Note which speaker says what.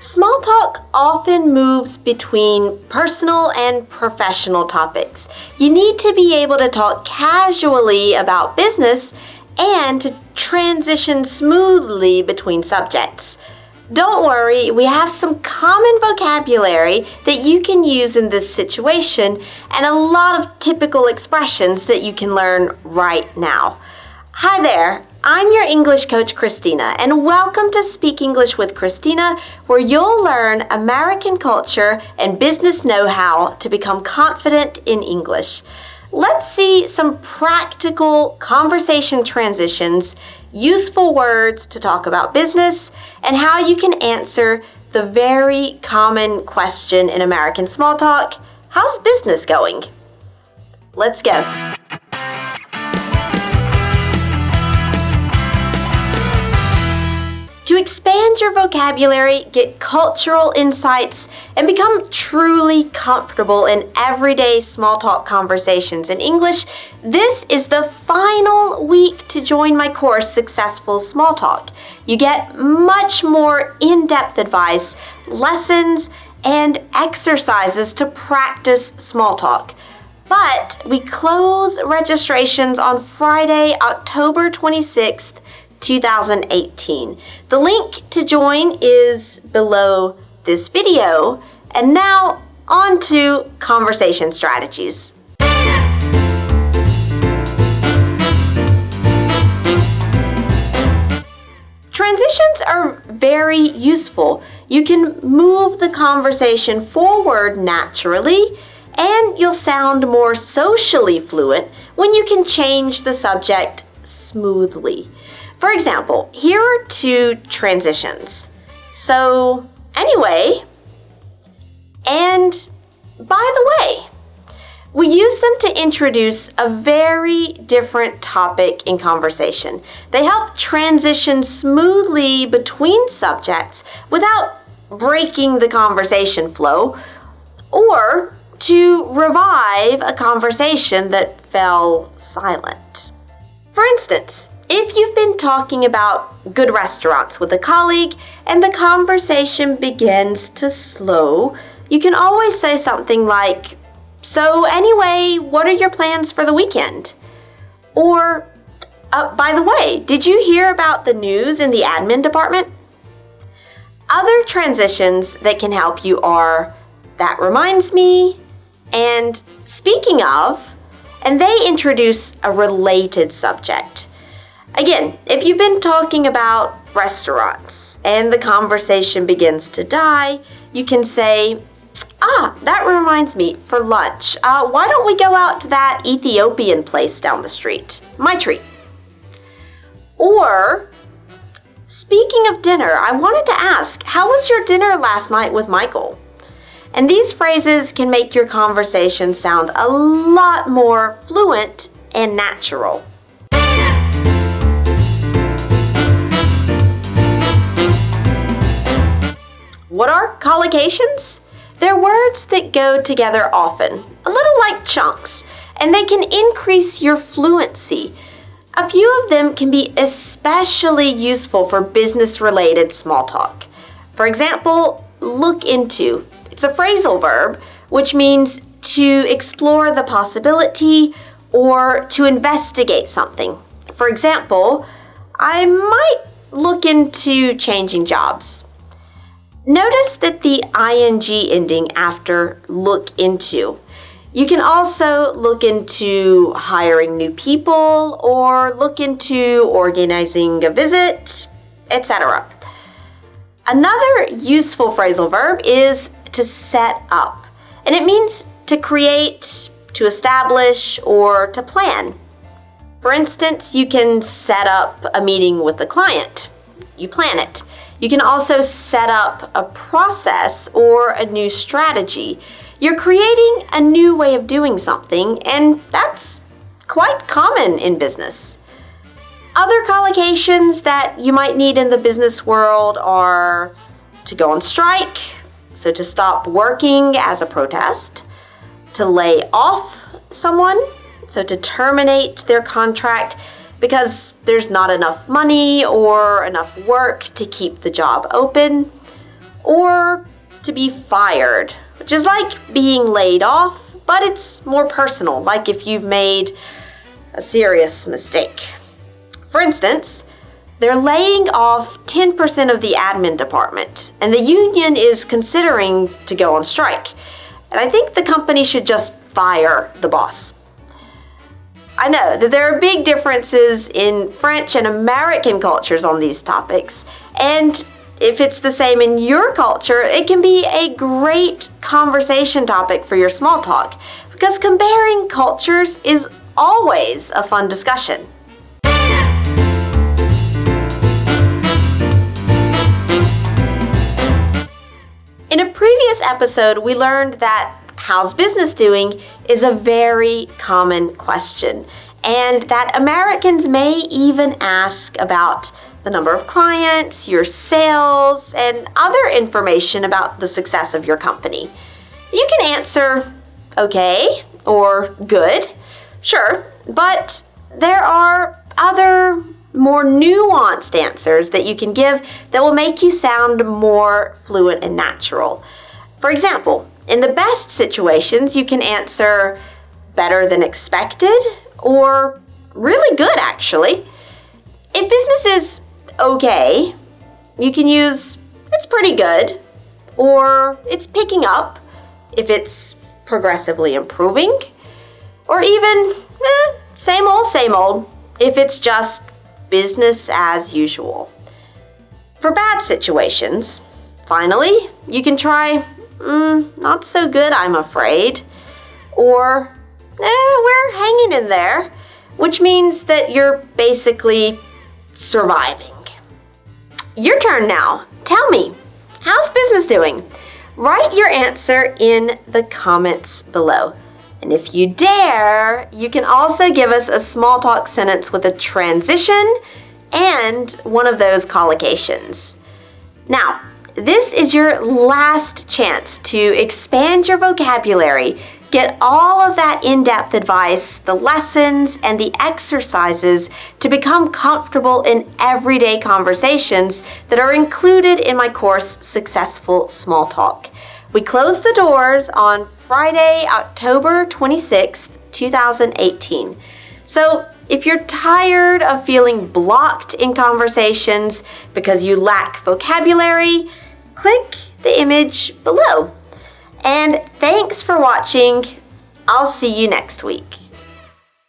Speaker 1: Small talk often moves between personal and professional topics. You need to be able to talk casually about business and to transition smoothly between subjects. Don't worry, we have some common vocabulary that you can use in this situation and a lot of typical expressions that you can learn right now. Hi there, I'm your English coach, Christina, and welcome to Speak English with Christina, where you'll learn American culture and business know-how to become confident in English. Let's see some practical conversation transitions, useful words to talk about business, and how you can answer the very common question in American small talk, how's business going? Let's go. To expand your vocabulary, get cultural insights, and become truly comfortable in everyday small talk conversations in English, this is the final week to join my course, Successful Small Talk. You get much more in-depth advice, lessons, and exercises to practice small talk. But we close registrations on Friday, October 26th, 2018. The link to join is below this video. And now on to conversation strategies. Transitions are very useful. You can move the conversation forward naturally, and you'll sound more socially fluent when you can change the subject smoothly. For example, here are two transitions. So, anyway, and by the way, we use them to introduce a very different topic in conversation. They help transition smoothly between subjects without breaking the conversation flow or to revive a conversation that fell silent. For instance, if you've been talking about good restaurants with a colleague and the conversation begins to slow, you can always say something like, "So anyway, what are your plans for the weekend?" Or, by the way, did you hear about the news in the admin department? Other transitions that can help you are, "That reminds me," and "Speaking of," and they introduce a related subject. Again, if you've been talking about restaurants and the conversation begins to die, you can say, "That reminds me, for lunch, why don't we go out to that Ethiopian place down the street? My treat." Or, "Speaking of dinner, I wanted to ask, how was your dinner last night with Michael?" And these phrases can make your conversation sound a lot more fluent and natural. What are collocations? They're words that go together often, a little like chunks, and they can increase your fluency. A few of them can be especially useful for business-related small talk. For example, look into. It's a phrasal verb, which means to explore the possibility or to investigate something. For example, I might look into changing jobs. Notice that the ing ending after look into. You can also look into hiring new people or look into organizing a visit, etc. Another useful phrasal verb is to set up, and it means to create, to establish, or to plan. For instance, you can set up a meeting with a client. You plan it. You can also set up a process or a new strategy. You're creating a new way of doing something, and that's quite common in business. Other collocations that you might need in the business world are to go on strike, so to stop working as a protest, to lay off someone, so to terminate their contract because there's not enough money or enough work to keep the job open, or to be fired, which is like being laid off, but it's more personal, like if you've made a serious mistake. For instance, they're laying off 10% of the admin department, and the union is considering to go on strike. And I think the company should just fire the boss. I know that there are big differences in French and American cultures on these topics, and if it's the same in your culture, it can be a great conversation topic for your small talk, because comparing cultures is always a fun discussion. In a previous episode, we learned that how's business doing is a very common question, and that Americans may even ask about the number of clients, your sales, and other information about the success of your company. You can answer okay or good, sure, but there are other more nuanced answers that you can give that will make you sound more fluent and natural. For example, in the best situations, you can answer better than expected or really good, actually. If business is okay, you can use it's pretty good or it's picking up if it's progressively improving, or even same old if it's just business as usual. For bad situations, finally, you can try not so good, I'm afraid, or we're hanging in there, which means that you're basically surviving. Your turn now. Tell me, how's business doing? Write your answer in the comments below. And if you dare, you can also give us a small talk sentence with a transition and one of those collocations. Now, this is your last chance to expand your vocabulary, get all of that in-depth advice, the lessons, and the exercises to become comfortable in everyday conversations that are included in my course, Successful Small Talk. We close the doors on Friday, October 26th, 2018. So if you're tired of feeling blocked in conversations because you lack vocabulary, click the image below. And thanks for watching. I'll see you next week.